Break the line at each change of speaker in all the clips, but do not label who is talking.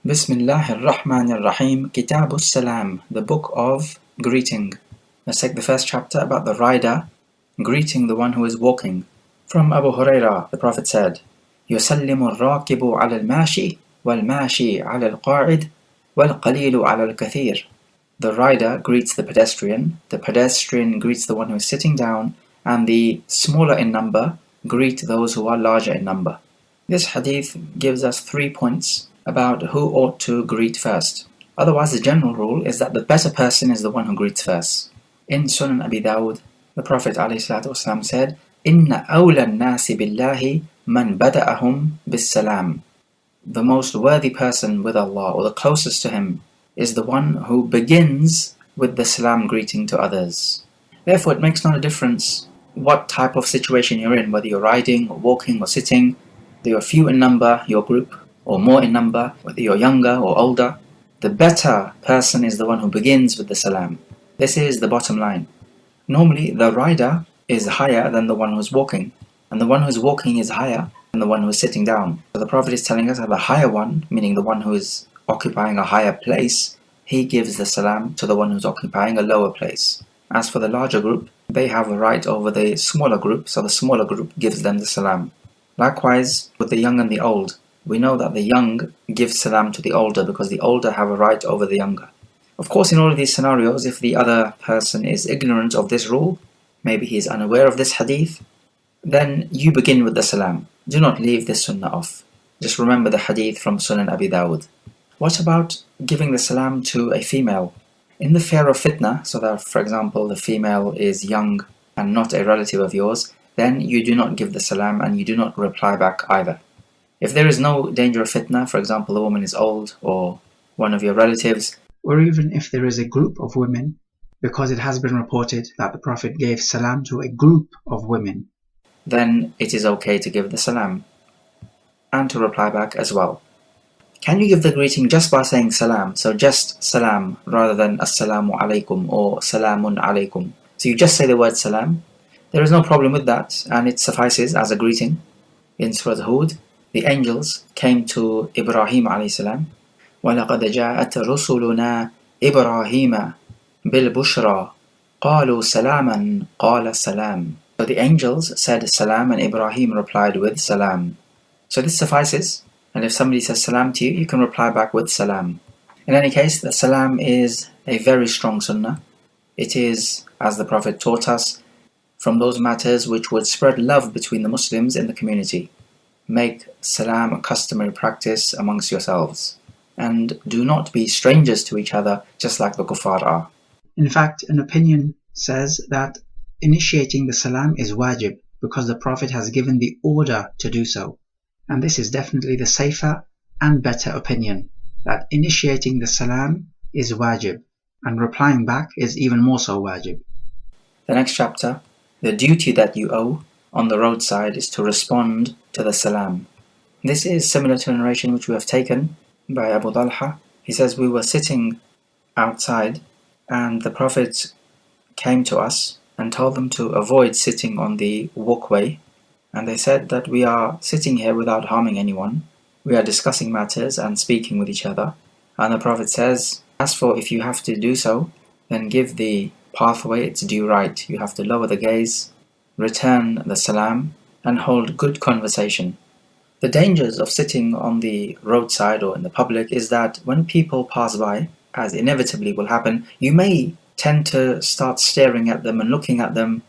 Bismillahir-Rahmanir-Rahim. Salam, the book of greeting. Let's take the first chapter about the rider greeting the one who is walking. From Abu Hurairah, the Prophet said, يُسَلِّمُ الرَّاكِبُ عَلَى الْمَاشِي وَالْمَاشِي عَلَى الْقَاعِدِ وَالْقَلِيلُ عَلَى الْكَثِيرِ. The rider greets the pedestrian greets the one who is sitting down, and the smaller in number greet those who are larger in number. This hadith gives us 3 points about who ought to greet first. Otherwise, the general rule is that the better person is the one who greets first. In Sunan Abi Dawud, the Prophet ﷺ said, إِنَّ أَوْلَى النَّاسِ بِاللَّهِ مَنْ بَدَأَهُمْ بِالسَّلَامِ. The most worthy person with Allah, or the closest to Him, is the one who begins with the salam greeting to others. Therefore, it makes not a difference what type of situation you're in, whether you're riding or walking or sitting, whether you're few in number, your group, or more in number, whether you're younger or older. The better person is the one who begins with the salam. This is the bottom line. Normally, the rider is higher than the one who's walking, and the one who's walking is higher than the one who's sitting down. So the Prophet is telling us that the higher one, meaning the one who is occupying a higher place, he gives the salam to the one who's occupying a lower place. As for the larger group, they have a right over the smaller group, so the smaller group gives them the salam. Likewise, with the young and the old, we know that the young give salam to the older because the older have a right over the younger. Of course, in all of these scenarios, if the other person is ignorant of this rule, maybe he is unaware of this hadith, then you begin with the salam. Do not leave this sunnah off. Just remember the hadith from Sunan Abi Dawud. What about giving the salam to a female? In the fear of fitna, so that, for example, the female is young and not a relative of yours, then you do not give the salam and you do not reply back either. If there is no danger of fitna, for example, the woman is old or one of your relatives, or even if there is a group of women, because it has been reported that the Prophet gave salam to a group of women, then it is okay to give the salam and to reply back as well. Can you give the greeting just by saying salam? So just salam rather than assalamu alaikum or salamun alaikum. So you just say the word salam. There is no problem with that, and it suffices as a greeting. In Surah Hud, the angels came to Ibrahim alayhi salam. وَلَقَدْ جَاءَتْ رُسُلُنَا إِبْرَاهِيمَ بِالْبُشْرَى قَالُوا سَلَامًا قَالَ السَّلَامُ. So the angels said salam and Ibrahim replied with salam. So this suffices, and if somebody says salam to you, you can reply back with salam. In any case, the salam is a very strong sunnah. It is, as the Prophet taught us, from those matters which would spread love between the Muslims in the community. Make salam a customary practice amongst yourselves, and do not be strangers to each other just like the kuffar are. In fact, an opinion says that initiating the salam is wajib because the Prophet has given the order to do so. And this is definitely the safer and better opinion, that initiating the salam is wajib, and replying back is even more so wajib. The next chapter, the duty that you owe on the roadside is to respond to the salam. This is similar to a narration which we have taken by Abu Talha. He says, we were sitting outside and the Prophet came to us and told them to avoid sitting on the walkway, and they said that we are sitting here without harming anyone. We are discussing matters and speaking with each other. And the Prophet says, as for if you have to do so, then give the pathway its due right. You have to lower the gaze, return the salam, and hold good conversation. The dangers of sitting on the roadside or in the public is that when people pass by, as inevitably will happen, you may tend to start staring at them and looking at them,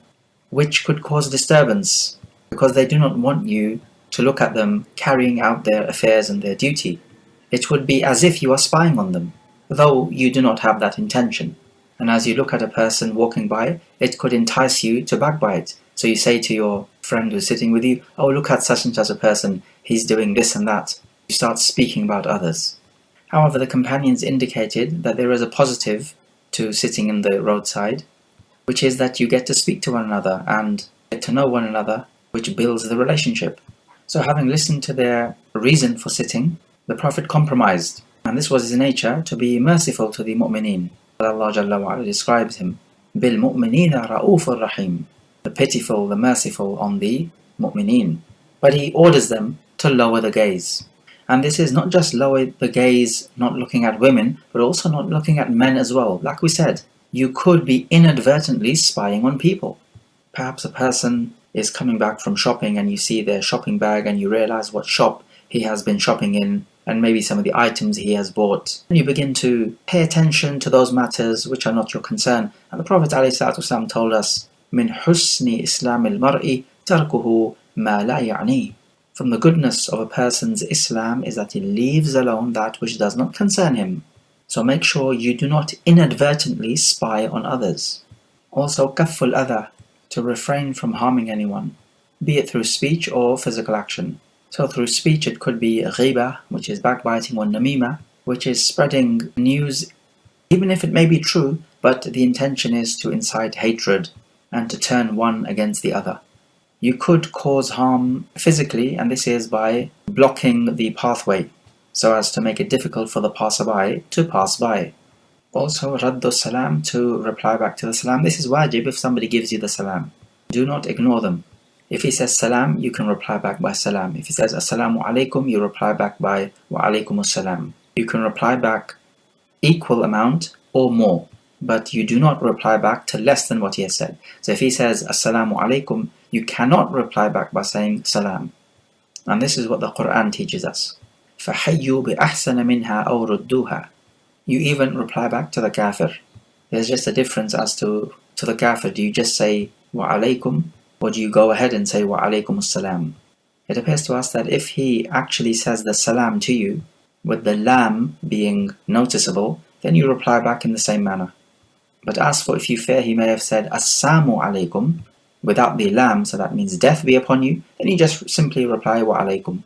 which could cause disturbance, because they do not want you to look at them carrying out their affairs and their duty. It would be as if you are spying on them, though you do not have that intention. And as you look at a person walking by, it could entice you to backbite. So you say to your friend who's sitting with you, oh, look at such and such a person, he's doing this and that. You start speaking about others. However, the companions indicated that there is a positive to sitting in the roadside, which is that you get to speak to one another and get to know one another, which builds the relationship. So having listened to their reason for sitting, the Prophet compromised, and this was his nature, to be merciful to the mu'mineen. Allah Jalla wa Ala describes him, بِالْمُؤْمِنِينَ رَؤُوفٌ رَحِيمٌ, the pitiful, the merciful on the mu'mineen. But he orders them to lower the gaze. And this is not just lower the gaze, not looking at women, but also not looking at men as well. Like we said, you could be inadvertently spying on people. Perhaps a person is coming back from shopping and you see their shopping bag and you realize what shop he has been shopping in and maybe some of the items he has bought. And you begin to pay attention to those matters which are not your concern. And the Prophet ﷺ told us, "Min husni Islam al-mar'i tarkuhu ma la ya'ni." From the goodness of a person's Islam is that he leaves alone that which does not concern him. So make sure you do not inadvertently spy on others. Also, kafful adha, to refrain from harming anyone, be it through speech or physical action. So through speech it could be ghiba, which is backbiting, or namima, which is spreading news, even if it may be true, but the intention is to incite hatred and to turn one against the other. You could cause harm physically, and this is by blocking the pathway, so as to make it difficult for the passerby to pass by. Also, raddu salam, to reply back to the salam. This is wajib if somebody gives you the salam. Do not ignore them. If he says salam, you can reply back by salam. If he says assalamu alaikum, you reply back by wa alaikumus salam. You can reply back equal amount or more, but you do not reply back to less than what he has said. So if he says assalamu alaikum, you cannot reply back by saying salam. And this is what the Quran teaches us. فَحَيُّوا بِأَحْسَنَ مِنْهَا أَوْ رُدُّوهَا. You even reply back to the kafir. There's just a difference as to the kafir. Do you just say wa alaykum, or do you go ahead and say wa alaykum salam? It appears to us that if he actually says the salam to you, with the lam being noticeable, then you reply back in the same manner. But as for if you fear he may have said assalamu alaykum without the lam, so that means death be upon you, then you just simply reply wa alaykum.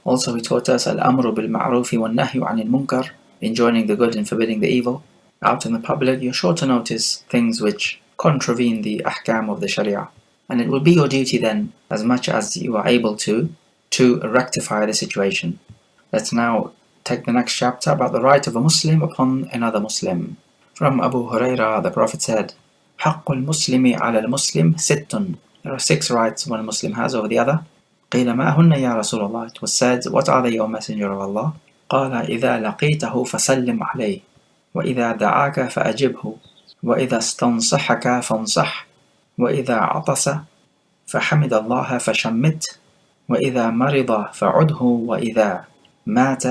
Also, he taught us al-amru bil-ma'rufi wal-nahyu 'anil munkar, enjoining the good and forbidding the evil. Out in the public, you're sure to notice things which contravene the ahkam of the sharia. And it will be your duty then, as much as you are able to rectify the situation. Let's now take the next chapter about the right of a Muslim upon another Muslim. From Abu Hurairah, the Prophet said, حَقُّ الْمُسْلِمِ عَلَى الْمُسْلِمِ سِتٌّ. There are 6 rights one Muslim has over the other. قِيلَ مَا هُنَّ يَا رَسُولَ اللَّهِ. It was said, what are they, O Messenger of Allah? قال إذا لقيته فسلم عليه وإذا دعاك فأجبه وإذا استنصحك فانصح وإذا عطس فحمد الله فشمت وإذا مرض فعده وإذا مات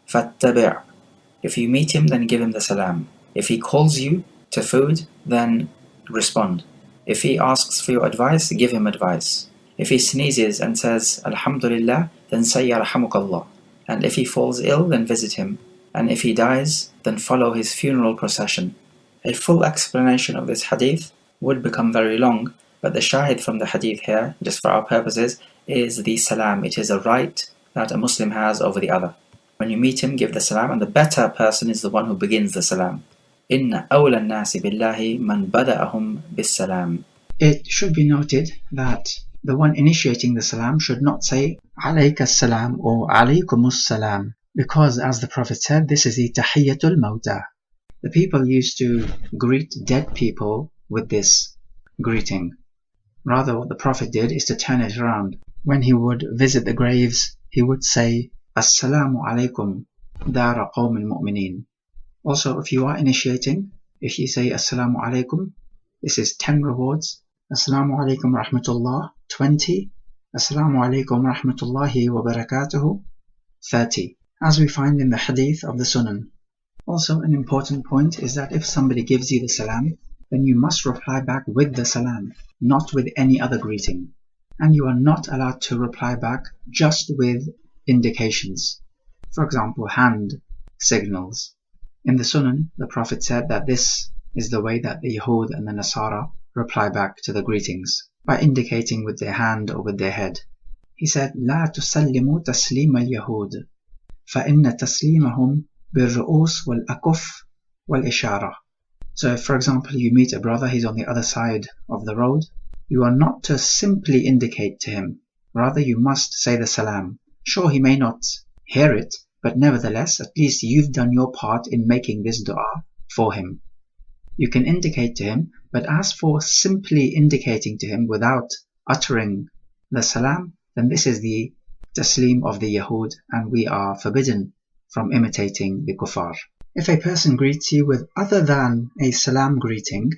فاتبع. If you meet him, then give him the salam. If he calls you to food, then respond. If he asks for your advice, give him advice. If he sneezes and says Alhamdulillah, then say Yarhamukallah. And if he falls ill, then visit him. And if he dies, then follow his funeral procession. A full explanation of this hadith would become very long, but the shahid from the hadith here, just for our purposes, is the salam. It is a right that a Muslim has over the other. When you meet him, give the salam, and the better person is the one who begins the salam. إِنَّ أَوْلَى النَّاسِ بِاللَّهِ مَنْ بَدَأَهُمْ بِالسَّلَامِ. It should be noted that the one initiating the salam should not say alayka salam or alaykumus salam, because as the Prophet said, this is the tahiyyatul mawta. The people used to greet dead people with this greeting. Rather, what the Prophet did is to turn it around. When he would visit the graves, he would say assalamu alaykum dara qawmil mu'mineen. Also, if you are initiating, if you say assalamu alaykum, this is 10 rewards. Assalamu alaikum rahmatullah, 20. Assalamu alaikum rahmatullahi wa barakatuhu, 30. As we find in the hadith of the Sunan. Also, an important point is that if somebody gives you the salam, then you must reply back with the salam, not with any other greeting. And you are not allowed to reply back just with indications. For example, hand signals. In the Sunan, the Prophet said that this is the way that the Yahud and the Nasara reply back to the greetings, by indicating with their hand or with their head. He said, لا تسلموا تسليم اليهود فإن تسليمهم بالرؤوس والأكف والإشارة. So if, for example, you meet a brother, he's on the other side of the road, you are not to simply indicate to him. Rather, you must say the salam. Sure, he may not hear it, but nevertheless, at least you've done your part in making this dua for him. You can indicate to him, but as for simply indicating to him without uttering the salam, then this is the taslim of the Yahud, and we are forbidden from imitating the kuffar. If a person greets you with other than a salam greeting,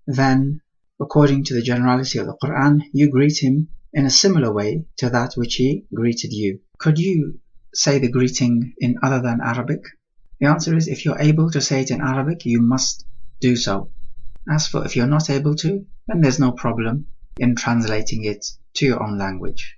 then according to the generality of the Quran, you greet him in a similar way to that which he greeted you. Could you say the greeting in other than Arabic? The answer is, if you're able to say it in Arabic, you must do so. As for if you're not able to, then there's no problem in translating it to your own language.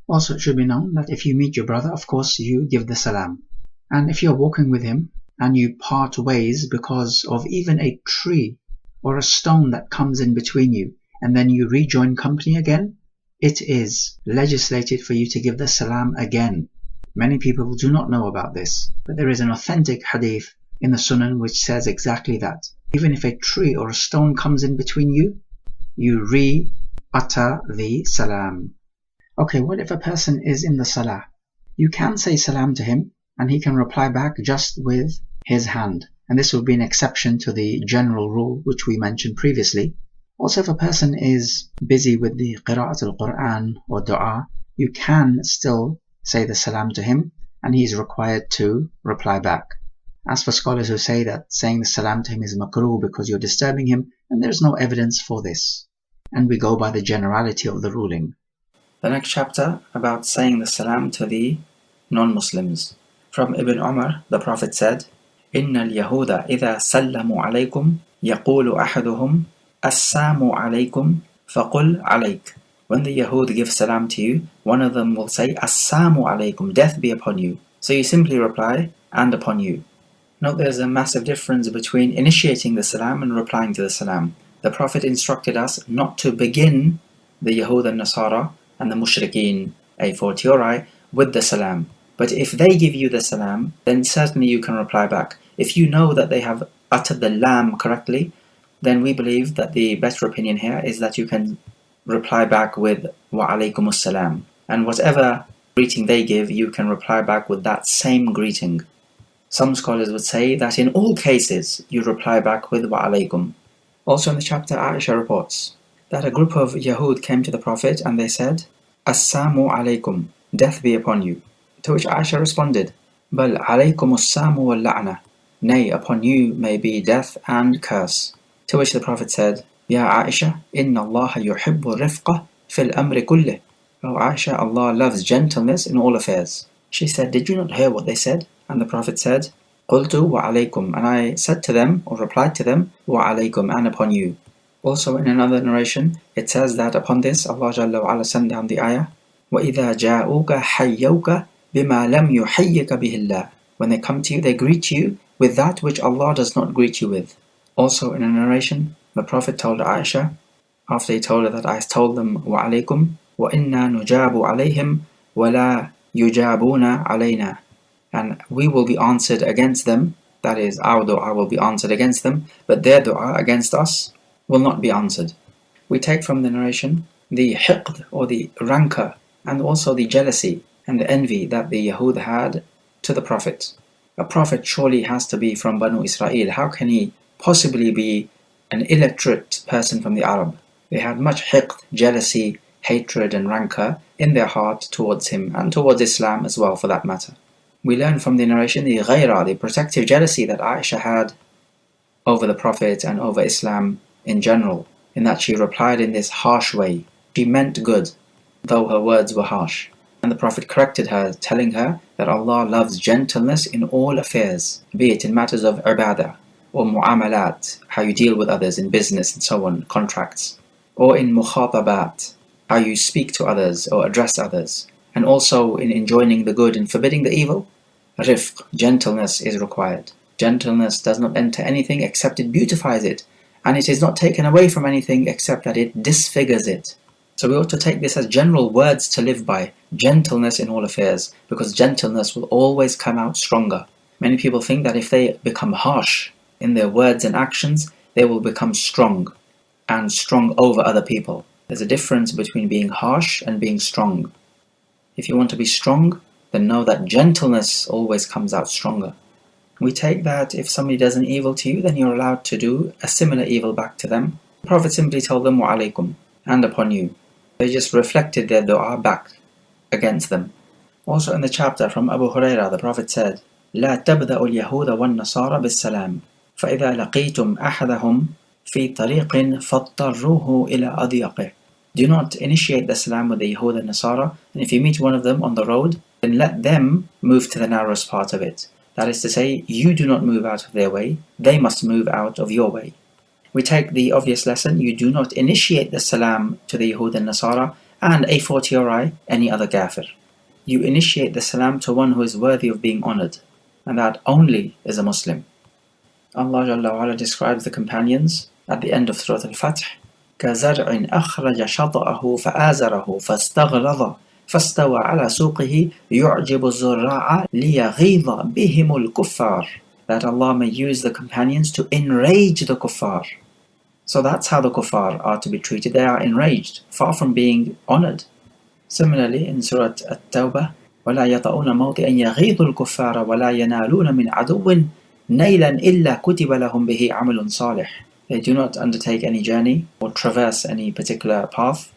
Also, it should be known that if you meet your brother, of course you give the salam. And if you're walking with him and you part ways because of even a tree or a stone that comes in between you, and then you rejoin company again, it is legislated for you to give the salam again. Many people do not know about this, but there is an authentic hadith in the Sunan which says exactly that. Even if a tree or a stone comes in between you, you re-utter the salam. Okay, what if a person is in the salah? You can say salam to him, and he can reply back just with his hand. And this will be an exception to the general rule which we mentioned previously. Also, if a person is busy with the qira'at al-Quran or dua, you can still say the salam to him, and he is required to reply back. As for scholars who say that saying the salam to him is makruh because you're disturbing him, then there is no evidence for this. And we go by the generality of the ruling. The next chapter about saying the salam to the non-Muslims. From Ibn Umar, the Prophet said, إِنَّ الْيَهُودَ إِذَا سَلَّمُوا عَلَيْكُمْ يَقُولُ أَحَدُهُمْ السَّامُ عَلَيْكُمْ فَقُلْ عَلَيْكَ. When the Yahud give salam to you, one of them will say, Assalamu alaikum, death be upon you. So you simply reply, and upon you. Note there's a massive difference between initiating the salam and replying to the salam. The Prophet instructed us not to begin the Yahud and Nasara and the Mushrikeen, a fortiori, with the salam. But if they give you the salam, then certainly you can reply back. If you know that they have uttered the lam correctly, then we believe that the better opinion here is that you can reply back with wa alaykumus salam. And whatever greeting they give, you can reply back with that same greeting. Some scholars would say that in all cases, you reply back with wa alaykum. Also in the chapter, Aisha reports that a group of Yahud came to the Prophet and they said, Assalamu alaykum, death be upon you. To which Aisha responded, Bal alaykumus samu wal la'na, nay, upon you may be death and curse. To which the Prophet said, Ya Aisha, inna Allah yuhibbu rifqa fil amri kullih. Oh Aisha, Allah loves gentleness in all affairs. She said, did you not hear what they said? And the Prophet said, Qultu wa alaykum. And I said to them, or replied to them, wa alaykum, and upon you. Also in another narration, it says that upon this, Allah Jalla wa Ala sent down the ayah, وَإِذَا جَاءُوكَ حَيَّوْكَ بِمَا لَمْ يُحَيِّكَ بِهِ اللَّهِ. When they come to you, they greet you with that which Allah does not greet you with. Also in a narration, the Prophet told Aisha, after he told her that I told them, وَعَلَيْكُمْ وَإِنَّا نُجَابُ عَلَيْهِمْ وَلَا يُجَابُونَ عَلَيْنَا. And we will be answered against them, that is, our dua will be answered against them, but their dua against us will not be answered. We take from the narration the hiqd, or the rancor, and also the jealousy and the envy that the Yahud had to the Prophet. A Prophet surely has to be from Banu Israel. How can he possibly be an illiterate person from the Arab? They had much hiqd, jealousy, hatred and rancor in their heart towards him, and towards Islam as well for that matter. We learn from the narration the ghaira, the protective jealousy that Aisha had over the Prophet and over Islam in general, in that she replied in this harsh way. She meant good, though her words were harsh. And the Prophet corrected her, telling her that Allah loves gentleness in all affairs, be it in matters of ibadah, or mu'amalat, how you deal with others in business and so on, contracts, or in mukhatabat, how you speak to others or address others, and also in enjoining the good and forbidding the evil. Rifq, gentleness is required. Gentleness does not enter anything except it beautifies it, and it is not taken away from anything except that it disfigures it. So we ought to take this as general words to live by, gentleness in all affairs, because gentleness will always come out stronger. Many people think that if they become harsh in their words and actions, they will become strong, and strong over other people. There's a difference between being harsh and being strong. If you want to be strong, then know that gentleness always comes out stronger. We take that if somebody does an evil to you, then you're allowed to do a similar evil back to them. The Prophet simply told them, wa alaykum, and upon you. They just reflected their dua back against them. Also in the chapter from Abu Huraira, the Prophet said, لا تبدأ اليهود والنصارى بالسلام فإذا لقيتم أحدهم في طريق فاضطروه إلى أضيقه. Do not initiate the salam with the Yahud and Nasara, and if you meet one of them on the road, then let them move to the narrowest part of it. That is to say, you do not move out of their way, they must move out of your way. We take the obvious lesson, you do not initiate the salam to the Yahud and Nasara and a fortiori any other kafir. You initiate the salam to one who is worthy of being honored, and that only is a Muslim. Allah Jalla wa Ala describes the companions at the end of Surah Al-Fath, كَزَرْعٍ أَخْرَجَ شَطَأَهُ فَآزَرَهُ فَاسْتَغْلَظَ فَاسْتَوَى عَلَى سُوقِهِ يُعْجِبُ الزُّرَّاعَ لِيَغِيظَ بِهِمُ الْكُفَّارِ. That Allah may use the companions to enrage the kuffar. So that's how the kuffar are to be treated. They are enraged, far from being honored. Similarly, in Surah At-Tawbah, وَلَا يَطَؤُونَ مَوْطِئًا يَغِيظُ الْكُفَّارَ وَلَا يَنَالُونَ مِنْ عَدُوٍّ نَيْلًا إِلَّا كُتِبَ لَهُمْ بِهِ عَمَلٌ صَالِحٌ. They do not undertake any journey or traverse any particular path,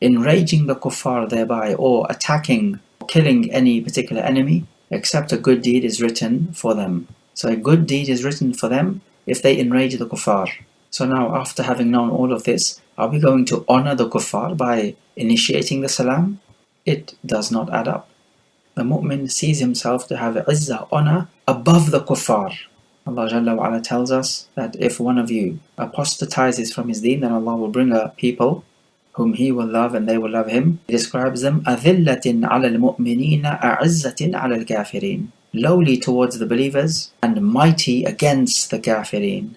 enraging the kuffar thereby, or attacking, or killing any particular enemy, except a good deed is written for them. So a good deed is written for them if they enrage the kuffar. So now, after having known all of this, are we going to honor the kuffar by initiating the salam? It does not add up. The mu'min sees himself to have izzah, honor, above the kuffar. Allah Jalla wa Ala tells us that if one of you apostatizes from his deen, then Allah will bring a people whom He will love and they will love Him. He describes them أَذِلَّةٍ عَلَى الْمُؤْمِنِينَ أَعِزَّةٍ عَلَى الْكَافِرِينَ, lowly towards the believers and mighty against the kafirin.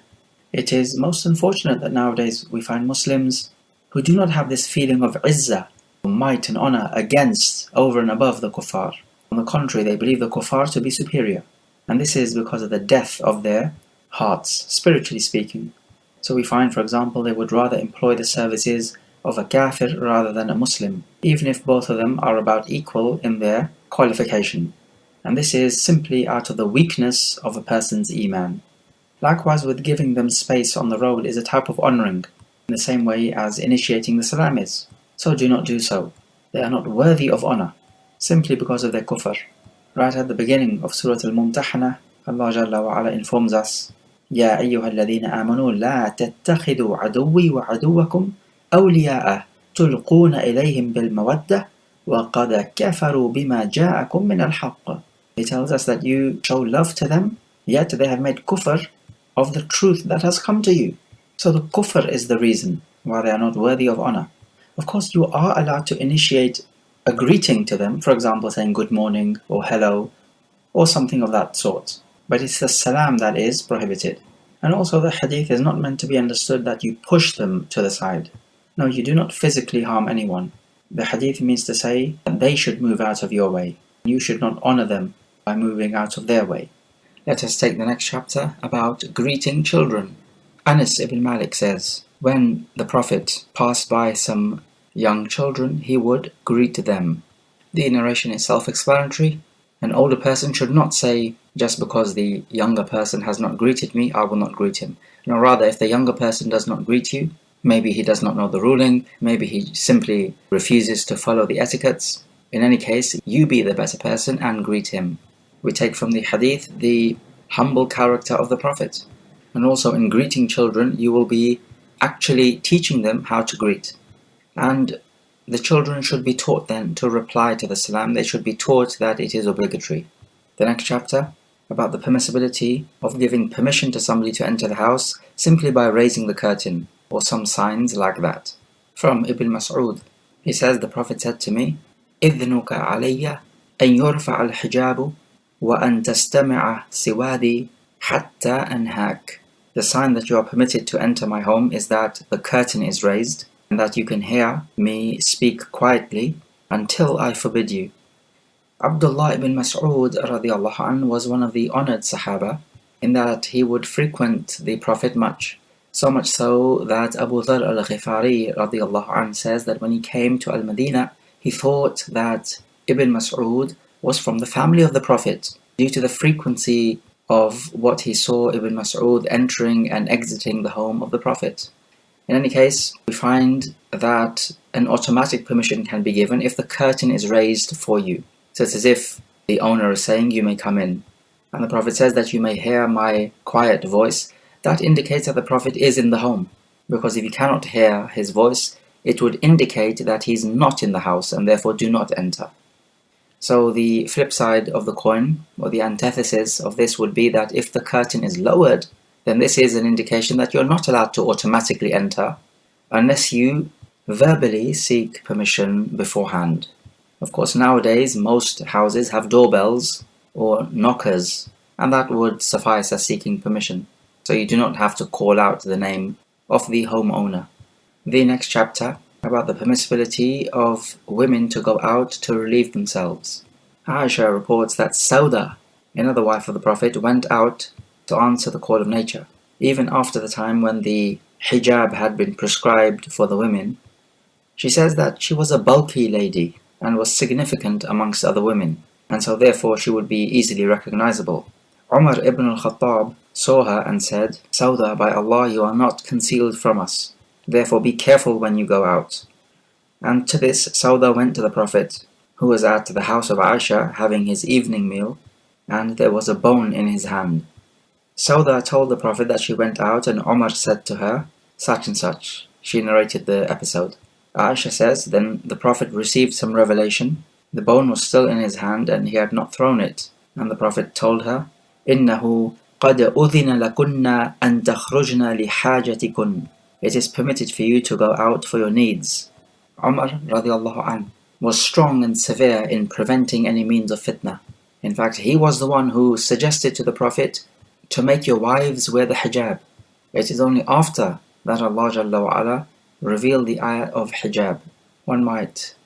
It is most unfortunate that nowadays we find Muslims who do not have this feeling of izzah, might and honor against, over and above the kuffar. On the contrary, they believe the kuffar to be superior. And this is because of the depth of their hearts, spiritually speaking. So we find, for example, they would rather employ the services of a kafir rather than a Muslim, even if both of them are about equal in their qualification. And this is simply out of the weakness of a person's iman. Likewise, with giving them space on the road is a type of honoring, in the same way as initiating the salam is. So do not do so. They are not worthy of honor, simply because of their kufr. Right at the beginning of Surah Al-Mumtahanah, Allah Jalla wa Ala informs us, يَا أَيُّهَا الَّذِينَ آمَنُوا لَا تَتَّخِذُوا عَدُوِّي وَعَدُوَّكُمْ أَوْلِيَاءَ تُلْقُونَ إِلَيْهِمْ بِالْمَوَدَّةِ وَقَدْ كَفَرُوا بِمَا جَاءَكُمْ مِنَ الْحَقِّ. He tells us that you show love to them, yet they have made kufr of the truth that has come to you. So the kufr is the reason why they are not worthy of honor. Of course, you are allowed to initiate a greeting to them, for example, saying good morning or hello or something of that sort. But it's the salam that is prohibited. And also the hadith is not meant to be understood that you push them to the side. No, you do not physically harm anyone. The hadith means to say that they should move out of your way. You should not honor them by moving out of their way. Let us take the next chapter about greeting children. Anas ibn Malik says, when the Prophet passed by some young children, he would greet them. The narration is self-explanatory. An older person should not say, just because the younger person has not greeted me, I will not greet him. No, rather, if the younger person does not greet you, maybe he does not know the ruling, maybe he simply refuses to follow the etiquettes. In any case, you be the better person and greet him. We take from the hadith the humble character of the Prophet. And also in greeting children, you will be actually teaching them how to greet. And the children should be taught then to reply to the salam. They should be taught that it is obligatory. The next chapter about the permissibility of giving permission to somebody to enter the house simply by raising the curtain or some signs like that. From Ibn Mas'ud, he says, the Prophet said to me, إِذْنُكَ عَلَيَّ أَنْ يُرْفَعَ الْحِجَابُ وَأَنْ تَسْتَمِعَ سِوَادِي حَتَّى أَنْهَاكَ. The sign that you are permitted to enter my home is that the curtain is raised and that you can hear me speak quietly until I forbid you. Abdullah ibn Mas'ud radiallahu anhu was one of the honored Sahaba in that he would frequent the Prophet much. So much so that Abu Dharr al-Ghifari radiallahu anhu says that when he came to Al-Madinah, he thought that Ibn Mas'ud was from the family of the Prophet due to the frequency of what he saw Ibn Mas'ud entering and exiting the home of the Prophet. In any case, we find that an automatic permission can be given if the curtain is raised for you. So it's as if the owner is saying, you may come in. And the Prophet says that you may hear my quiet voice. That indicates that the Prophet is in the home. Because if you cannot hear his voice, it would indicate that he's not in the house and therefore do not enter. So the flip side of the coin, or the antithesis of this, would be that if the curtain is lowered, then this is an indication that you're not allowed to automatically enter unless you verbally seek permission beforehand. Of course, nowadays most houses have doorbells or knockers, and that would suffice as seeking permission. So you do not have to call out the name of the homeowner. The next chapter about the permissibility of women to go out to relieve themselves. Aisha reports that Sauda, another wife of the Prophet, went out to answer the call of nature. Even after the time when the hijab had been prescribed for the women, she says that she was a bulky lady and was significant amongst other women, and so therefore she would be easily recognizable. Umar ibn al-Khattab saw her and said, Sauda, by Allah, you are not concealed from us. Therefore be careful when you go out. And to this Sauda went to the Prophet, who was at the house of Aisha having his evening meal, and there was a bone in his hand. Sauda told the Prophet that she went out, and Umar said to her, such and such. She narrated the episode. Aisha says, then the Prophet received some revelation. The bone was still in his hand and he had not thrown it. And the Prophet told her, إِنَّهُ قَدْ أُذِنَ لَكُنَّ أَن تَخْرُجْنَ لِحَاجَتِكُنْ. It is permitted for you to go out for your needs. Umar radiallahu anhu was strong and severe in preventing any means of fitna. In fact, he was the one who suggested to the Prophet to make your wives wear the hijab. It is only after that Allah Jalla wa Ala revealed the ayah of hijab. One might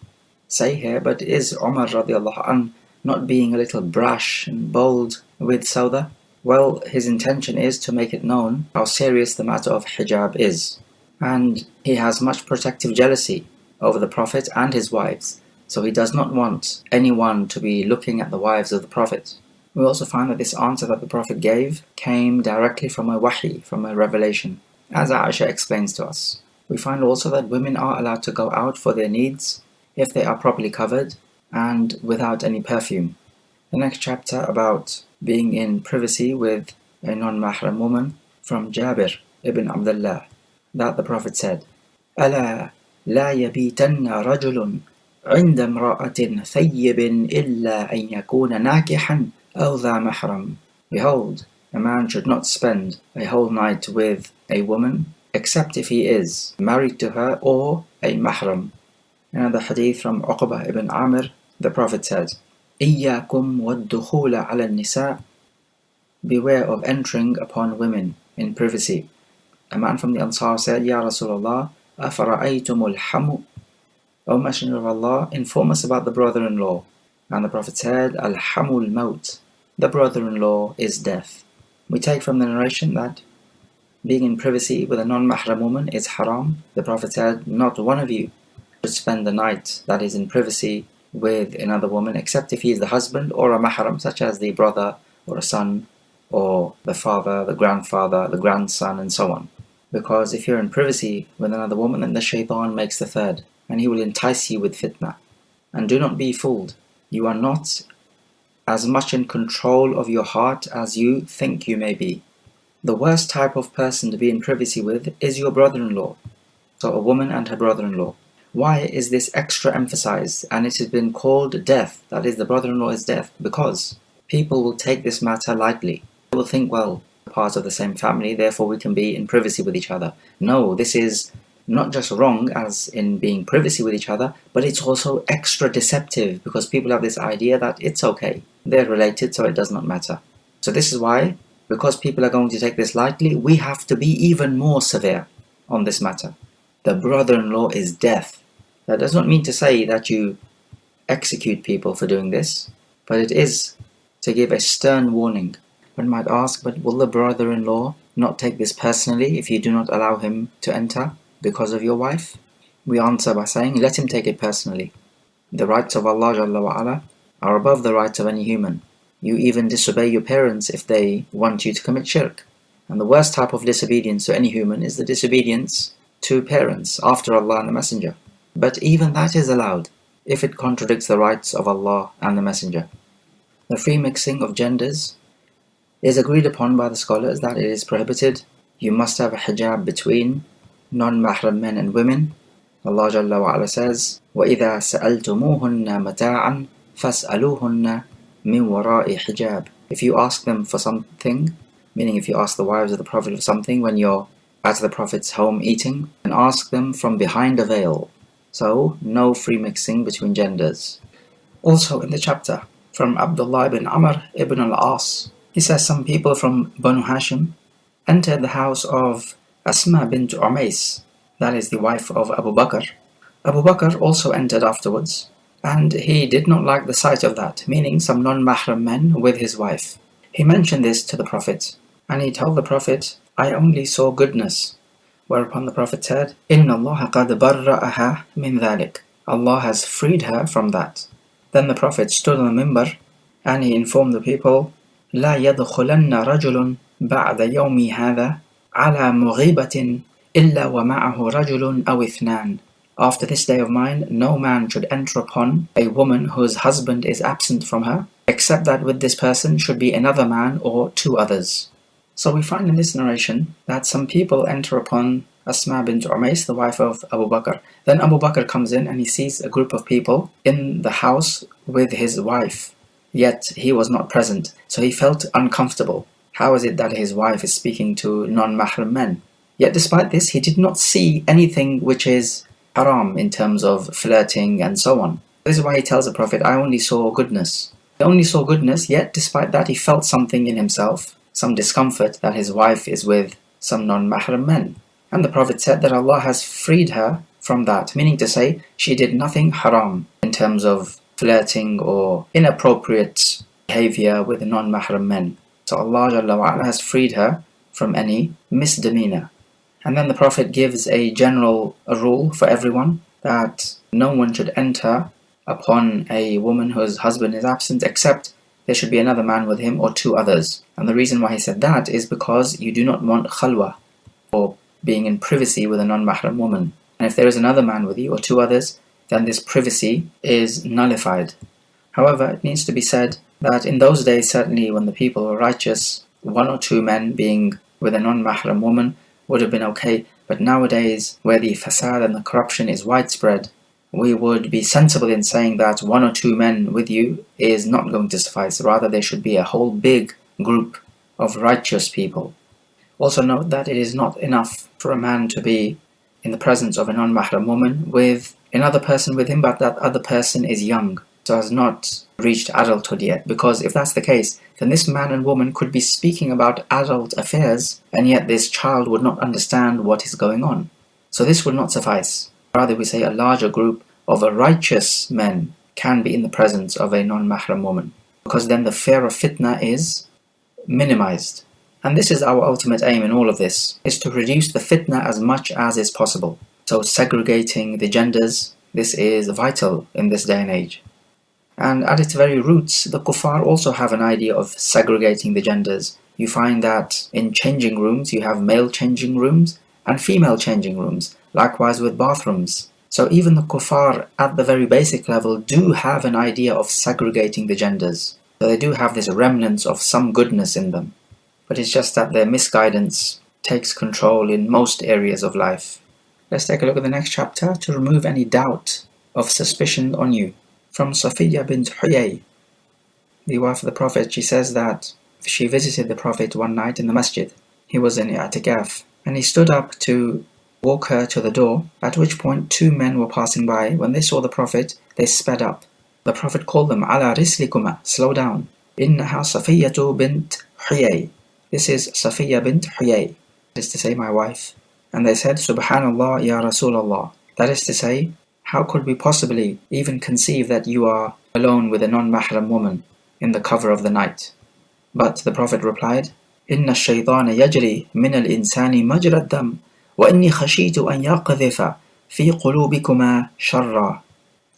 say here, but is Umar radiallahu anhu not being a little brash and bold with Sauda? Well, his intention is to make it known how serious the matter of hijab is. And he has much protective jealousy over the Prophet and his wives, so he does not want anyone to be looking at the wives of the Prophet. We also find that this answer that the Prophet gave came directly from a wahi, from a revelation, as Aisha explains to us. We find also that women are allowed to go out for their needs if they are properly covered and without any perfume. The next chapter about being in privacy with a non-mahram woman, from Jabir ibn Abdullah, that the Prophet said, أَلَا لَا يَبِيتَنَّ رَجُلٌ عِنْدَ امْرَأَةٍ ثَيِّبٍ إِلَّا أَنْ يَكُونَ نَاكِحًا أَوْ ذَا مَحْرَمٍ. Behold, a man should not spend a whole night with a woman except if he is married to her or a mahram. Another hadith from Uqbah ibn Amir, the Prophet said, إِيَّاكُمْ وَالدُّخُولَ عَلَى النِّسَاءِ. Beware of entering upon women in privacy. A man from the Ansar said, Ya Rasulullah, أَفَرَأَيْتُمُ الْحَمُ. O Messenger of Allah, inform us about the brother-in-law. And the Prophet said, Al-hamu al-maut. The brother-in-law is death. We take from the narration that being in privacy with a non-mahram woman is haram. The Prophet said, not one of you should spend the night that is in privacy with another woman except if he is the husband or a mahram, such as the brother or a son or the father, the grandfather, the grandson, and so on. Because if you're in privacy with another woman, then the shaitan makes the third, and he will entice you with fitna. And do not be fooled. You are not as much in control of your heart as you think you may be. The worst type of person to be in privacy with is your brother-in-law. So a woman and her brother-in-law. Why is this extra emphasized? And it has been called death, that is, the brother-in-law is death, because people will take this matter lightly. They will think, well, we're part of the same family, therefore we can be in privacy with each other. No, this is not just wrong as in being privacy with each other, but it's also extra deceptive because people have this idea that it's okay. They're related, so it does not matter. So this is why, because people are going to take this lightly, we have to be even more severe on this matter. The brother-in-law is death. That does not mean to say that you execute people for doing this, but it is to give a stern warning. One might ask, but will the brother-in-law not take this personally if you do not allow him to enter because of your wife? We answer by saying, let him take it personally. The rights of Allah Jalla wa Ala are above the rights of any human. You even disobey your parents if they want you to commit shirk. And the worst type of disobedience to any human is the disobedience to parents after Allah and the Messenger. But even that is allowed. if it contradicts the rights of Allah and the Messenger. The free mixing of genders is agreed upon by the scholars that it is prohibited. You must have a hijab between non-mahram men and women. Allah Jalla wa Ala says, وَإِذَا سَأَلْتُمُوهُنَّ مَتَاعًا فَاسْأَلُوهُنَّ مِنْ وَرَاءِ حِجَابٍ. If you ask them for something, meaning if you ask the wives of the Prophet for something when you're at the Prophet's home eating, then ask them from behind a veil. So, no free mixing between genders. Also in the chapter, from Abdullah ibn Amr ibn al-As, he says some people from Banu Hashim entered the house of Asma bint Umais, that is the wife of Abu Bakr. Abu Bakr also entered afterwards, and he did not like the sight of that, meaning some non-mahram men with his wife. He mentioned this to the Prophet, and he told the Prophet, I only saw goodness. Whereupon the Prophet said, إِنَّ اللَّهَ قَدْ بَرَّأَهَا مِنْ ذَلِكَ. Allah has freed her from that. Then the Prophet stood on the minbar, and he informed the people, لَا يَدْخُلَنَّ رَجُلٌ بَعْدَ يَوْمِ هَذَا عَلَى مُغِيبَةٍ إِلَّا وَمَعَهُ رَجُلٌ أَوْ اثْنَانٍ. After this day of mine, no man should enter upon a woman whose husband is absent from her, except that with this person should be another man or two others. So we find in this narration that some people enter upon Asma bint Umais, the wife of Abu Bakr. Then Abu Bakr comes in and he sees a group of people in the house with his wife, yet he was not present, so he felt uncomfortable. How is it that his wife is speaking to non-mahram men? Yet despite this, he did not see anything which is haram in terms of flirting and so on. This is why he tells the Prophet, I only saw goodness. He only saw goodness, yet despite that he felt something in himself, some discomfort that his wife is with some non-mahram men. And the Prophet said that Allah has freed her from that, meaning to say she did nothing haram in terms of flirting or inappropriate behavior with non-mahram men. So Allah Jalla wa Ala has freed her from any misdemeanor. And then the Prophet gives a general rule for everyone that no one should enter upon a woman whose husband is absent except there should be another man with him or two others. And the reason why he said that is because you do not want khalwa, or being in privacy with a non-mahram woman. And if there is another man with you or two others, then this privacy is nullified. However, it needs to be said that in those days, certainly when the people were righteous, one or two men being with a non-mahram woman would have been okay. But nowadays, where the fasad and the corruption is widespread, we would be sensible in saying that one or two men with you is not going to suffice. Rather, there should be a whole big group of righteous people. Also note that it is not enough for a man to be in the presence of a non-mahram woman with another person with him, but that other person is young, so has not reached adulthood yet. Because if that's the case, then this man and woman could be speaking about adult affairs, and yet this child would not understand what is going on. So this would not suffice. Rather, we say a larger group of righteous men can be in the presence of a non-mahram woman, because then the fear of fitna is minimized. And this is our ultimate aim in all of this, is to reduce the fitna as much as is possible. So segregating the genders, this is vital in this day and age. And at its very roots, the kuffar also have an idea of segregating the genders. You find that in changing rooms, you have male changing rooms and female changing rooms. Likewise with bathrooms. So even the kuffar at the very basic level do have an idea of segregating the genders. So they do have this remnants of some goodness in them. But it's just that their misguidance takes control in most areas of life. Let's take a look at the next chapter to remove any doubt of suspicion on you. From Safiya bint Huyay, the wife of the Prophet, she says that she visited the Prophet one night in the masjid. He was in i'tikaf, and he stood up to walk her to the door, at which point two men were passing by. When they saw the Prophet, they sped up. The Prophet called them, Ala rislikuma, slow down. Innaha Safiyatu bint Huyay. This is Safiya bint Huyay, that is to say, my wife. And they said, Subhanallah ya Rasulallah. That is to say, how could we possibly even conceive that you are alone with a non-mahram woman in the cover of the night? But the Prophet replied, Inna ash-shaytana yajri min al-insani majra ad-dam, wa inni khashitu an yaqdhifa fi qulubikuma sharra,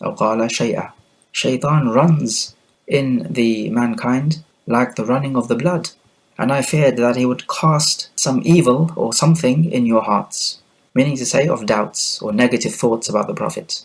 aw qala shay'a. Shaytan runs in the mankind like the running of the blood, and I feared that he would cast some evil or something in your hearts, meaning to say of doubts or negative thoughts about the Prophet.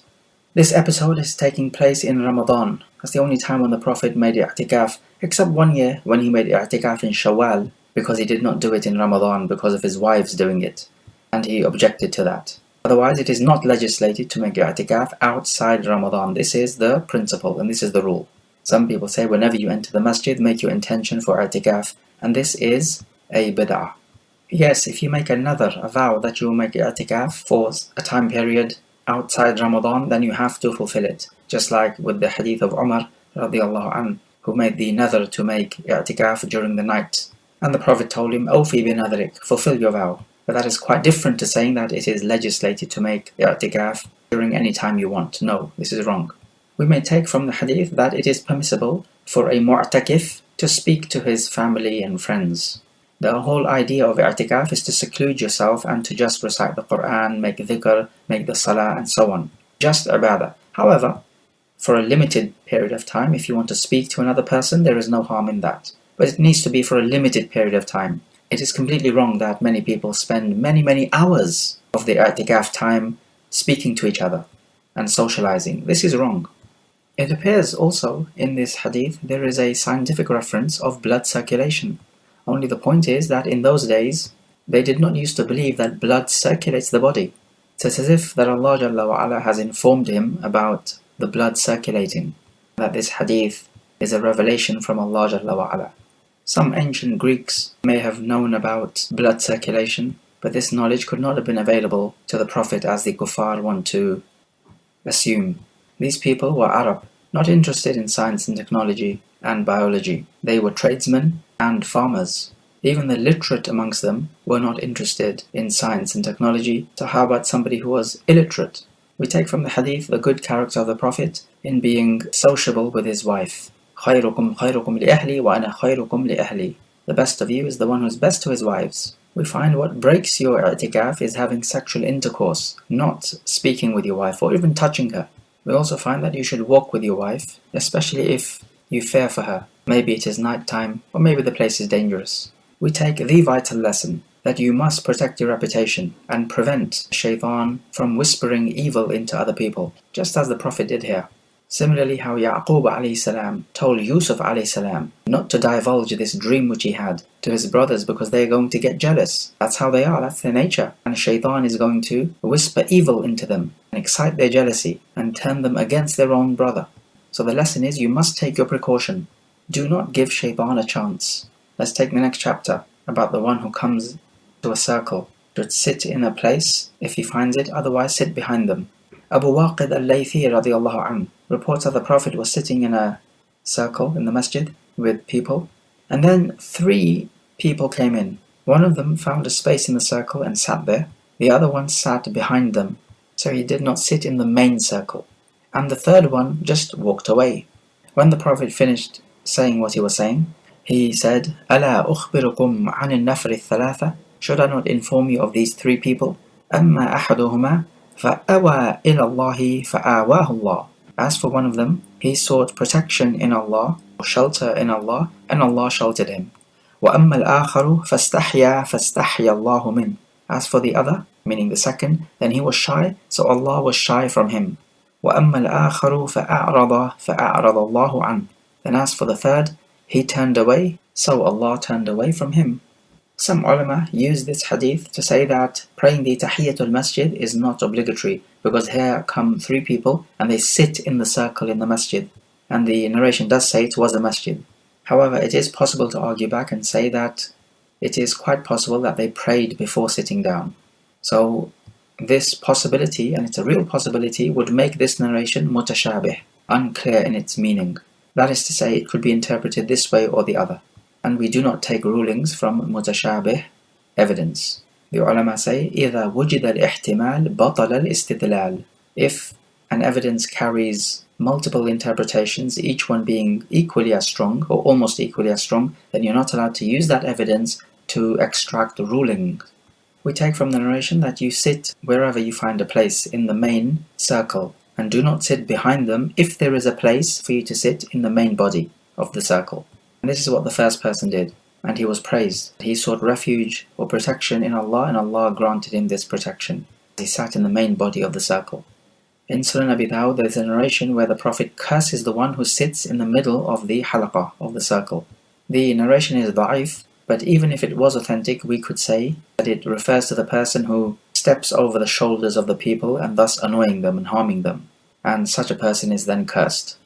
This episode is taking place in Ramadan. That's the only time when the Prophet made i'tikaf, except one year when he made i'tikaf in Shawwal, because he did not do it in Ramadan because of his wives doing it, and he objected to that. Otherwise, it is not legislated to make i'tikaf outside Ramadan. This is the principle and this is the rule. Some people say whenever you enter the masjid, make your intention for i'tikaf, and this is a bid'ah. Yes, if you make a vow that you will make i'tikaf for a time period outside Ramadan, then you have to fulfill it. Just like with the hadith of Umar radiallahu anh, who made the nadhr to make i'tikaf during the night. And the Prophet told him, Awfi bi nadhrik, fulfill your vow. But that is quite different to saying that it is legislated to make i'tikaf during any time you want. No, this is wrong. We may take from the hadith that it is permissible for a mu'takif to speak to his family and friends. The whole idea of i'tikaf is to seclude yourself and to just recite the Quran, make dhikr, make the salah and so on. Just ibadah. However, for a limited period of time, if you want to speak to another person, there is no harm in that. But it needs to be for a limited period of time. It is completely wrong that many people spend many hours of the i'tikaf time speaking to each other and socializing. This is wrong. It appears also in this hadith there is a scientific reference of blood circulation. Only the point is that in those days, they did not used to believe that blood circulates the body. It's as if that Allah Jalla wa Ala has informed him about the blood circulating, that this hadith is a revelation from Allah Jalla wa Ala. Some ancient Greeks may have known about blood circulation, but this knowledge could not have been available to the Prophet as the kuffar want to assume. These people were Arab, not interested in science and technology and biology. They were tradesmen and farmers. Even the literate amongst them were not interested in science and technology, so how about somebody who was illiterate? We take from the hadith the good character of the Prophet in being sociable with his wife. خَيْرُكُمْ خَيْرُكُمْ لِأَهْلِي وَأَنَا خَيْرُكُمْ لِأَهْلِي. The best of you is the one who is best to his wives. We find what breaks your i'tikaf is having sexual intercourse, not speaking with your wife or even touching her. We also find that you should walk with your wife, especially if you fear for her. Maybe it is night time, or maybe the place is dangerous. We take the vital lesson that you must protect your reputation and prevent shaitan from whispering evil into other people, just as the Prophet did here. Similarly, how Yaqub alayhi salam told Yusuf alayhi salam not to divulge this dream which he had to his brothers because they are going to get jealous. That's how they are, that's their nature. And shaitan is going to whisper evil into them and excite their jealousy and turn them against their own brother. So the lesson is you must take your precaution. Do not give shaitan a chance. Let's take the next chapter about the one who comes to a circle. Should sit in a place if he finds it, otherwise sit behind them. Abu Waqid al-Laythi radiallahu anhu reports that the Prophet was sitting in a circle in the masjid with people, and then 3 people came in. One of them found a space in the circle and sat there. The other one sat behind them, so he did not sit in the main circle. And the third one just walked away. When the Prophet finished saying what he was saying, he said, أَلَا أُخْبِرُكُمْ عَنِ النَّفْرِ الثَّلَاثَةِ. Should I not inform you of these 3 people? أَمَّا أَحَدُهُمَا فَأَوَى إِلَى اللَّهِ فَآوَاهُ اللَّهُ. As for one of them, he sought protection in Allah, or shelter in Allah, and Allah sheltered him. وَأَمَّا الْآخَرُ فَاسْتَحْيَا فَاسْتَحْيَا اللَّهُ مِنْهُ. As for the other, meaning the second, then he was shy, so Allah was shy from him. وَأَمَّا الْآخَرُ فَأَعْرَضَ فَأَعْرَضَ اللَّهُ عَنْهُ. Then as for the third, he turned away, so Allah turned away from him. Some ulama use this hadith to say that praying the Tahiyatul Masjid is not obligatory, because here come 3 people and they sit in the circle in the masjid. And the narration does say it was a masjid. However, it is possible to argue back and say that it is quite possible that they prayed before sitting down. So this possibility, and it's a real possibility, would make this narration mutashabih, unclear in its meaning. That is to say, it could be interpreted this way or the other. And we do not take rulings from mutashabih evidence. The ulama say, إِذَا وُجِدَ الْإِحْتِمَالِ بَطَلَ الْإِسْتِدْلَالِ. If an evidence carries multiple interpretations, each one being equally as strong, or almost equally as strong, then you're not allowed to use that evidence to extract the ruling. We take from the narration that you sit wherever you find a place in the main circle, and do not sit behind them if there is a place for you to sit in the main body of the circle. And this is what the first person did, and he was praised. He sought refuge or protection in Allah, and Allah granted him this protection. He sat in the main body of the circle. In Sunan Abi Dawud, there is a narration where the Prophet curses the one who sits in the middle of the halaqah, of the circle. The narration is da'if, but even if it was authentic, we could say that it refers to the person who steps over the shoulders of the people and thus annoying them and harming them, and such a person is then cursed.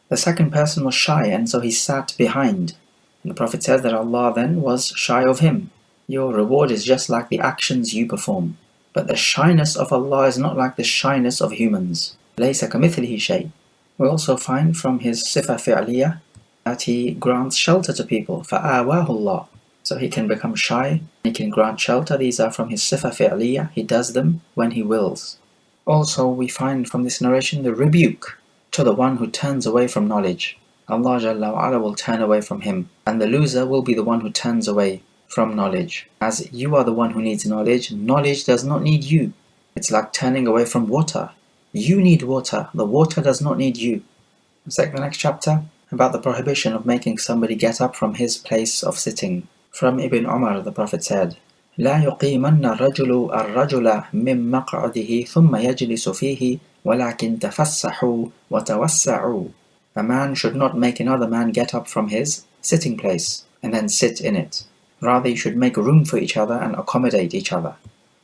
The second person was shy, and so he sat behind. And the Prophet says that Allah then was shy of him. Your reward is just like the actions you perform. But the shyness of Allah is not like the shyness of humans. لَيْسَ كَمِثْلِهِ شَيْءٍ. We also find from his sifa fi'liyah that he grants shelter to people. فَآوَاهُ اللَّهُ. So he can become shy, he can grant shelter. These are from his sifa fi'liyah. He does them when he wills. Also we find from this narration the rebuke to the one who turns away from knowledge. Allah Jalla wa Ala will turn away from him, and the loser will be the one who turns away from knowledge. As you are the one who needs knowledge, knowledge does not need you. It's like turning away from water. You need water, the water does not need you. Let's take the next chapter about the prohibition of making somebody get up from his place of sitting. From Ibn Umar, the Prophet said, لا يقيمن الرجل الرجل من مقعده ثم يجلس فيه ولكن تفسحوا وتوسعوا. A man should not make another man get up from his sitting place and then sit in it. Rather, you should make room for each other and accommodate each other.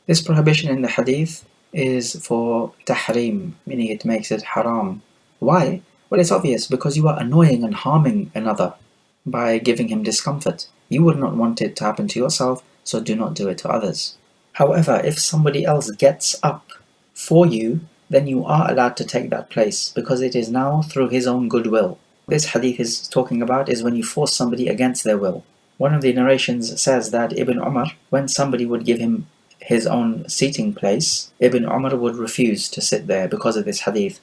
This prohibition in the hadith is for tahrim, meaning it makes it haram. Why? Well, it's obvious, because you are annoying and harming another by giving him discomfort. You would not want it to happen to yourself, so do not do it to others. However, if somebody else gets up for you, then you are allowed to take that place, because it is now through his own goodwill. This hadith is talking about is when you force somebody against their will. One of the narrations says that Ibn Umar, when somebody would give him his own seating place, Ibn Umar would refuse to sit there because of this hadith.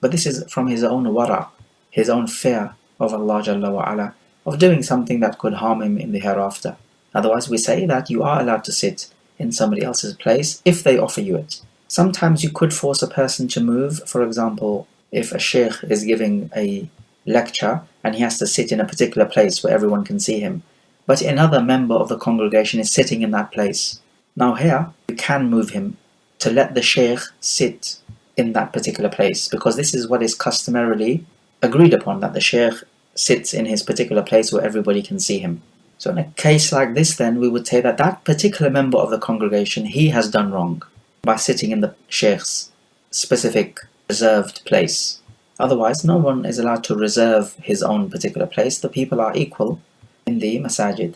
But this is from his own wara, his own fear of Allah Jalla wa Ala, of doing something that could harm him in the hereafter. Otherwise we say that you are allowed to sit in somebody else's place if they offer you it. Sometimes you could force a person to move. For example, if a sheikh is giving a lecture and he has to sit in a particular place where everyone can see him, but another member of the congregation is sitting in that place. Now here, you can move him to let the sheikh sit in that particular place, because this is what is customarily agreed upon, that the sheikh sits in his particular place where everybody can see him. So in a case like this then, we would say that that particular member of the congregation, he has done wrong by sitting in the sheikh's specific reserved place. Otherwise, no one is allowed to reserve his own particular place. The people are equal in the masajid.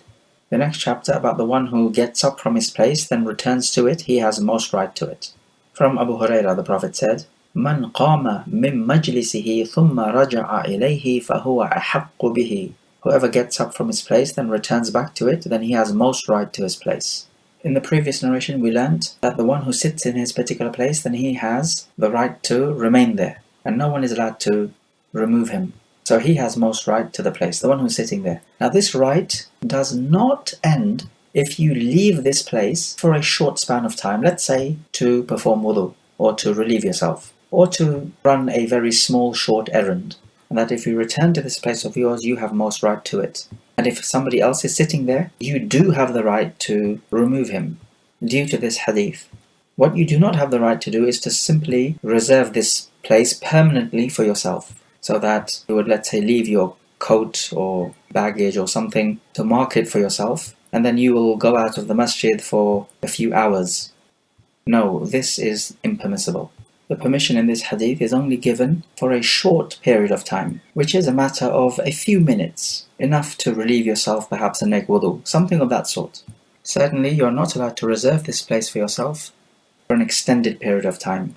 The next chapter about the one who gets up from his place, then returns to it, he has most right to it. From Abu Hurairah, the Prophet said, مَنْ قَامَ مِنْ مَجْلِسِهِ ثُمَّ رَجَعَ إِلَيْهِ فَهُوَ أَحَقُّ بِهِ. Whoever gets up from his place, then returns back to it, then he has most right to his place. In the previous narration, we learnt that the one who sits in his particular place, then he has the right to remain there, and no one is allowed to remove him. So he has most right to the place, the one who's sitting there. Now this right does not end if you leave this place for a short span of time, let's say to perform wudu, or to relieve yourself, or to run a very small short errand. And that if you return to this place of yours, you have most right to it. And if somebody else is sitting there, you do have the right to remove him due to this hadith. What you do not have the right to do is to simply reserve this place permanently for yourself, so that you would, let's say, leave your coat or baggage or something to mark it for yourself, and then you will go out of the masjid for a few hours. No, this is impermissible. The permission in this hadith is only given for a short period of time, which is a matter of a few minutes, enough to relieve yourself perhaps and make wudu, something of that sort. Certainly you are not allowed to reserve this place for yourself for an extended period of time.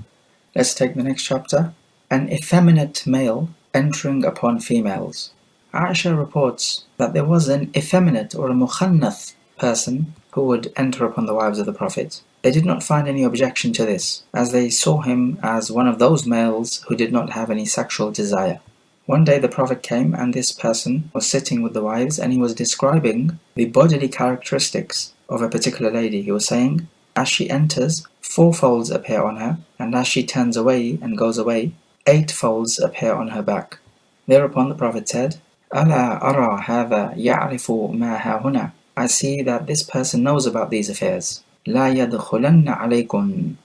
Let's take the next chapter. An effeminate male entering upon females. Aisha reports that there was an effeminate or a mukhannath person who would enter upon the wives of the Prophet. They did not find any objection to this, as they saw him as one of those males who did not have any sexual desire. One day the Prophet came, and this person was sitting with the wives, and he was describing the bodily characteristics of a particular lady. He was saying, as she enters, 4 folds appear on her, and as she turns away and goes away, 8 folds appear on her back. Thereupon the Prophet said, أَلَا أَرَى هَذَا يَعْرِفُ مَا هَاهُنَا. I see that this person knows about these affairs. لَا يَدْخُلَنَّ عَلَيْكُمْ.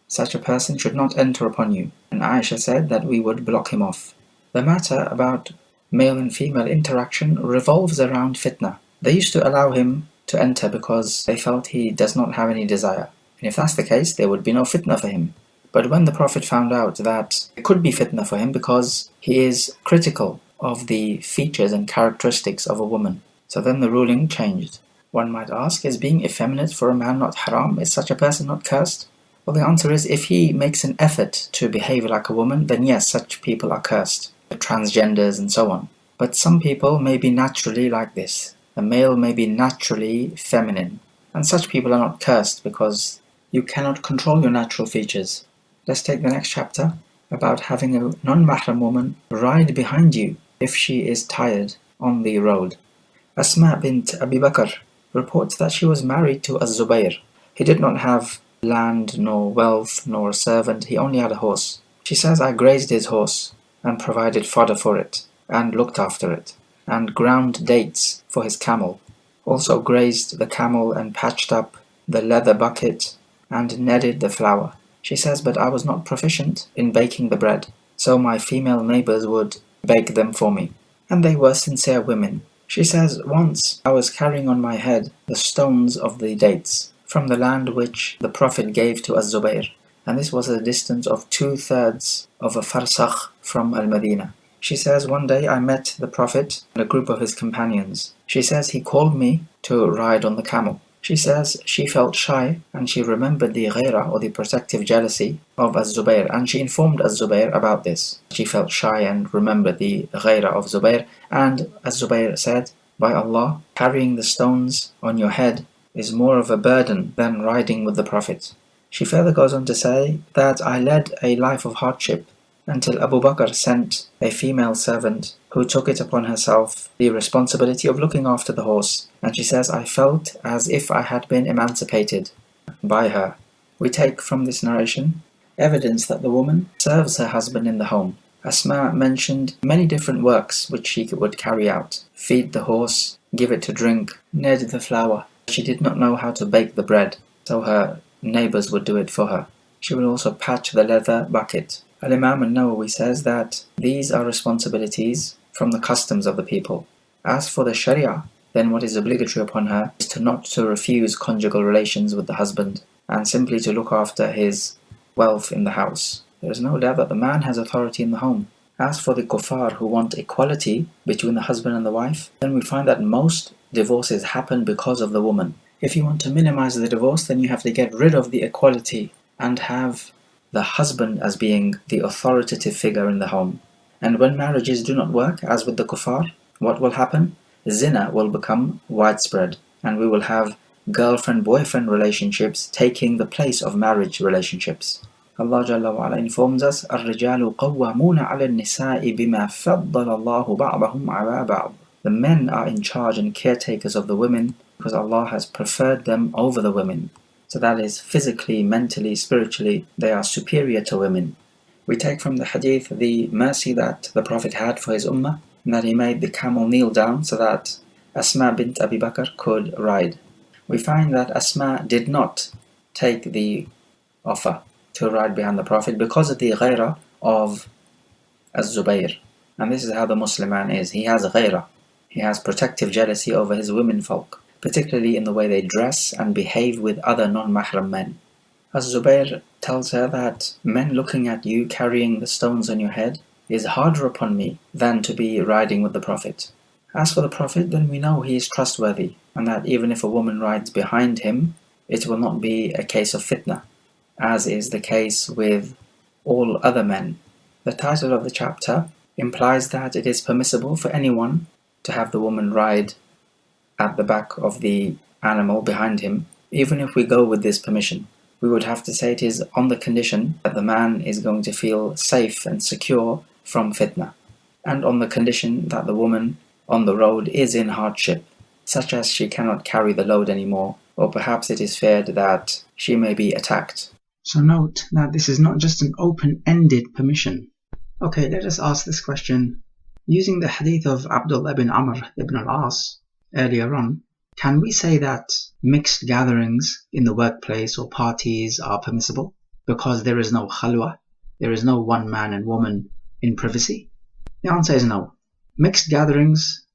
Such a person should not enter upon you. and Aisha said that we would block him off. The matter about male and female interaction revolves around fitna. They used to allow him to enter because they felt he does not have any desire. And if that's the case, there would be no fitna for him. But when the Prophet found out that it could be fitna for him because he is critical of the features and characteristics of a woman, so then the ruling changed. One might ask, is being effeminate for a man not haram? Is such a person not cursed? Well, the answer is, if he makes an effort to behave like a woman, then yes, such people are cursed. The transgenders and so on. But some people may be naturally like this. A male may be naturally feminine. And such people are not cursed because you cannot control your natural features. Let's take the next chapter about having a non-mahram woman ride behind you if she is tired on the road. Asma bint Abi Bakr reports that she was married to Az-Zubayr. He did not have land, nor wealth, nor a servant. He only had a horse. She says, I grazed his horse and provided fodder for it, and looked after it, and ground dates for his camel. Also grazed the camel and patched up the leather bucket and kneaded the flour. She says, but I was not proficient in baking the bread, so my female neighbors would bake them for me. And they were sincere women. She says, once I was carrying on my head the stones of the dates from the land which the Prophet gave to Az-Zubayr, and this was a distance of 2/3 of a farsakh from Al-Madinah. She says, one day I met the Prophet and a group of his companions. She says he called me to ride on the camel. She says she felt shy and she remembered the ghaira or the protective jealousy of Az-Zubayr, and she informed Az-Zubayr about this. She felt shy and remembered the ghaira of Zubayr, and Az-Zubayr said, by Allah, carrying the stones on your head is more of a burden than riding with the Prophet. She further goes on to say that I led a life of hardship until Abu Bakr sent a female servant who took it upon herself the responsibility of looking after the horse, and she says I felt as if I had been emancipated by her. We take from this narration evidence that the woman serves her husband in the home. Asma mentioned many different works which she would carry out: feed the horse, give it to drink, knead the flour. She did not know how to bake the bread, so her neighbors would do it for her. She would also patch the leather bucket. Al-Imam al-Nawawi says that these are responsibilities from the customs of the people. As for the Sharia, then what is obligatory upon her is not to refuse conjugal relations with the husband, and simply to look after his wealth in the house. There is no doubt that the man has authority in the home. As for the kuffar who want equality between the husband and the wife, then we find that most divorces happen because of the woman. If you want to minimize the divorce, then you have to get rid of the equality and have the husband as being the authoritative figure in the home. And when marriages do not work, as with the kuffar, what will happen? Zina will become widespread, and we will have girlfriend-boyfriend relationships taking the place of marriage relationships. Allah Jalla wa Ala informs us, الرجال قوامون على النساء بما فضل الله بعضهم على بعض. The men are in charge and caretakers of the women because Allah has preferred them over the women. So that is physically, mentally, spiritually, they are superior to women. We take from the hadith the mercy that the Prophet had for his ummah, and that he made the camel kneel down so that Asma bint Abi Bakr could ride. We find that Asma did not take the offer to ride behind the Prophet because of the ghaira of Az-Zubayr. And this is how the Muslim man is. He has ghaira. He has protective jealousy over his womenfolk, particularly in the way they dress and behave with other non-mahram men. Az-Zubayr tells her that men looking at you carrying the stones on your head is harder upon me than to be riding with the Prophet. As for the Prophet, then we know he is trustworthy, and that even if a woman rides behind him, it will not be a case of fitna, as is the case with all other men. The title of the chapter implies that it is permissible for anyone to have the woman ride at the back of the animal behind him. Even if we go with this permission, we would have to say it is on the condition that the man is going to feel safe and secure from fitna, and on the condition that the woman on the road is in hardship, such as she cannot carry the load anymore, or perhaps it is feared that she may be attacked. So note that this is not just an open-ended permission. Okay, let us ask this question. Using the hadith of Abdullah ibn Amr ibn al-As earlier on, can we say that mixed gatherings in the workplace or parties are permissible because there is no khalwa? there is no one man and woman in privacy? The answer is no. Mixed gatherings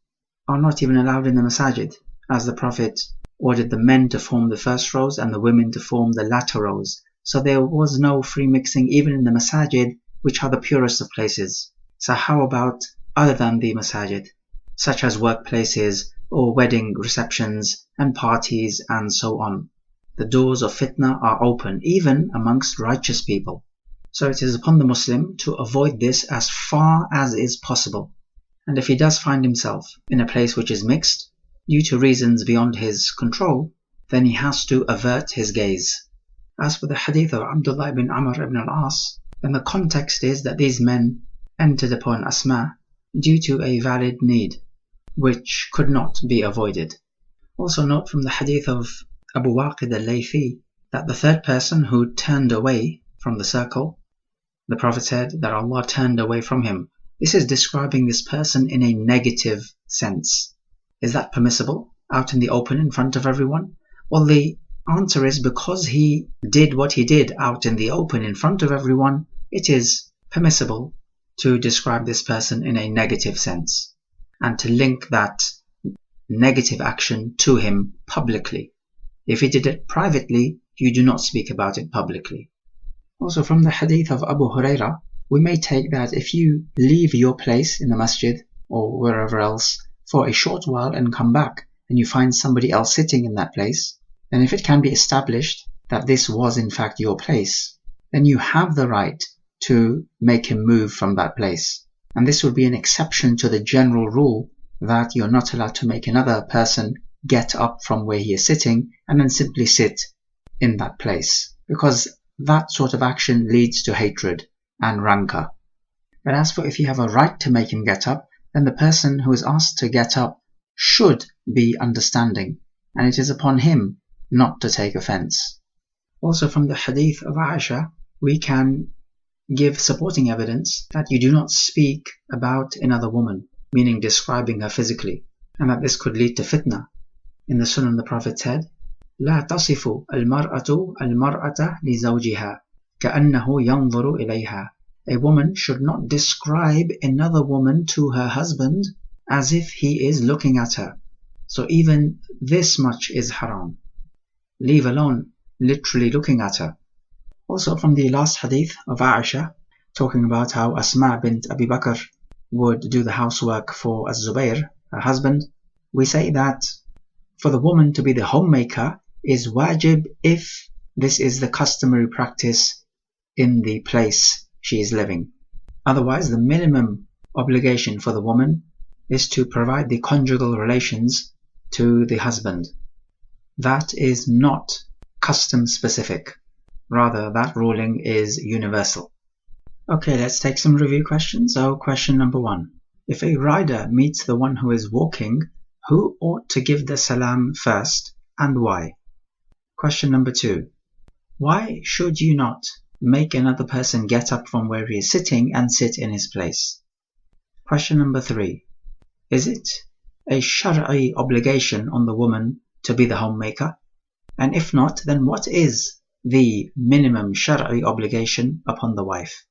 are not even allowed in the masajid, as the Prophet ordered the men to form the first rows and the women to form the latter rows. So there was no free mixing even in the masajid, which are the purest of places. So how about other than the masajid, such as workplaces or wedding receptions and parties and so on? The doors of fitna are open even amongst righteous people. So it is upon the Muslim to avoid this as far as is possible. And if he does find himself in a place which is mixed, due to reasons beyond his control, then he has to avert his gaze. As for the hadith of Abdullah ibn Amr ibn al-As, then the context is that these men entered upon Asma due to a valid need, which could not be avoided. Also note from the hadith of Abu Waqid al-Laythi that the third person who turned away from the circle, the Prophet said that Allah turned away from him. This is describing this person in a negative sense. Is that permissible out in the open in front of everyone? Well, the answer is because he did what he did out in the open in front of everyone, it is permissible to describe this person in a negative sense and to link that negative action to him publicly. If he did it privately, you do not speak about it publicly. Also from the hadith of Abu Huraira, we may take that if you leave your place in the masjid or wherever else for a short while and come back and you find somebody else sitting in that place, then if it can be established that this was in fact your place, then you have the right to make him move from that place. And this would be an exception to the general rule that you're not allowed to make another person get up from where he is sitting and then simply sit in that place, because that sort of action leads to hatred and rancor. But as for if you have a right to make him get up, then the person who is asked to get up should be understanding, and it is upon him not to take offense. Also from the hadith of Aisha, we can give supporting evidence that you do not speak about another woman, meaning describing her physically, and that this could lead to fitna. In the Sunnah, the Prophet said, لا تصف المرأة المرأة لزوجها كأنه ينظر إليها. A woman should not describe another woman to her husband as if he is looking at her. So even this much is haram, leave alone literally looking at her. Also from the last hadith of Aisha, talking about how Asma bint Abi Bakr would do the housework for Az-Zubayr, her husband, we say that for the woman to be the homemaker is wajib if this is the customary practice in the place she is living. Otherwise, the minimum obligation for the woman is to provide the conjugal relations to the husband. That is not custom specific. Rather, that ruling is universal. Okay, let's take some review questions. So, question number 1. If a rider meets the one who is walking, who ought to give the salam first and why? Question number 2. Why should you not make another person get up from where he is sitting and sit in his place? Question number 3. Is it a shar'i obligation on the woman to be the homemaker? And if not, then what is the minimum shar'i obligation upon the wife?